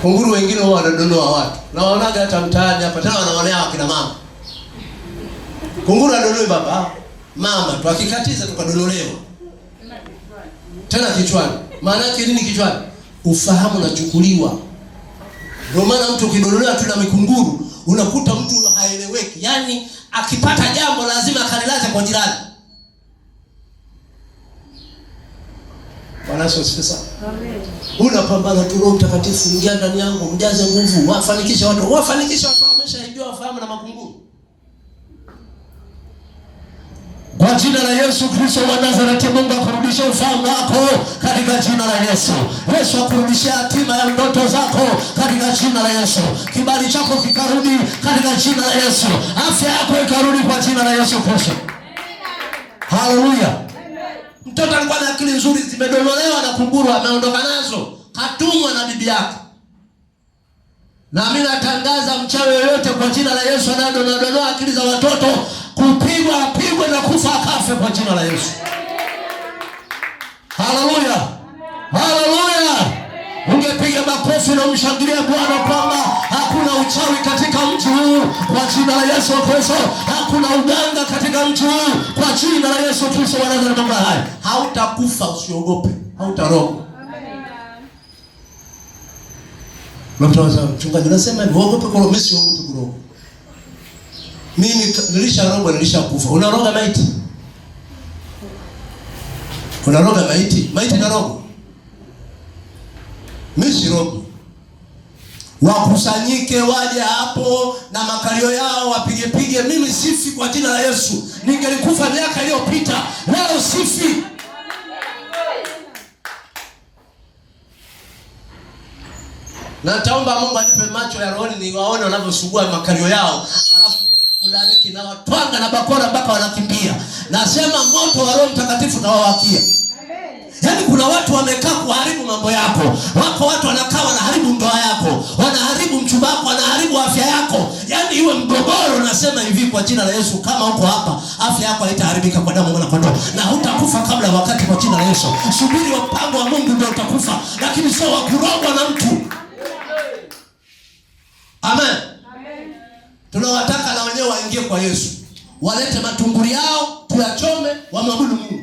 Kunguru wengine wao wanadonoa watu. Na wanaonaga hata mtaani hapa tena wanaonea wakina mama. Kunguru adonoi baba, mama tu akikatiza tukadonolewa. Tena kichwani. Maana yake nini kichwani? Ufahamu unachukuliwa. Ndio maana mtu ukidonolewa tu na mikunguru, unakuta mtu haeleweki. Yaani akipata jambo lazima akalilaze kwa jirani. Bwana asifiwe sana. Amen. Unapambana tu, Roho Mtakatifu ingia ndani yangu, mjaze nguvu, wafanikishe watu wameshaijua wafahamu na makunguru. Kwa jina la Yesu Kristo wa Nazareti, Mungu akurudishe ufahamu wako katika jina la Yesu. Yesu akurudishe hatima ya ndoto zako katika jina la Yesu. Kibali chako kikarudi katika jina la Yesu. Afya yako ikarudi kwa jina la Yesu Kristo. Haleluya. Mtoto alikuwa na akili nzuri, zimedonolewa na kunguru, ameondoka nazo, katumwa na bibi yake. Na mimi natangaza mchawi yoyote kwa jina la Yesu anayedonoa akili za watoto, kupigwa apigwe na kufa akafe kwa jina la Yesu. Haleluya. Haleluya. Ungepiga makofi na umshangilie Bwana kwamba hakuna uchawi katika mji huu kwa jina la Yesu Kristo. Hakuna uganga katika mji huu kwa jina la Yesu Kristo wa Nazareti. Hautakufa, usiogope. Hautarogwa. Amen. Mchungaji nasema hivi, uogope kwa Roho, usiogope kurogwa. Mimi nilisharogwa, nilishakufa. Unaroga maiti? Unaroga maiti? Maiti narogwa. Mimi sirogi. Wakusanyike waje hapo na makalio yao wapige. Mimi sifi kwa jina la Yesu. Ningelikufa miaka iliyopita, leo sifi. Na taomba Mungu anipe macho ya rohoni niwaone wanavyosugua makalio yao. Alafu kulaleki na watwanga na bakora mpaka wanakimbia. Nasema moto wa Roho Mtakatifu na wawakia. Yaani kuna watu wamekaa kuharibu mambo yako. Wako watu wanakaa wanaharibu ndoa yako, wanaharibu mchumba wako, wanaharibu afya yako. Yaani iwe mgogoro. Nasema hivi kwa jina la Yesu, kama uko hapa, afya yako haitaharibika kwa damu ya kondoo, na hutakufa kabla wakati kwa jina la Yesu. Subiri mpango wa Mungu ndio utakufa, lakini sio wa kurogwa na mtu. Amen. Amen. Tunawataka na wenyewe waingie kwa Yesu. Walete matunguli yao, tuyachome, wamwabudu Mungu.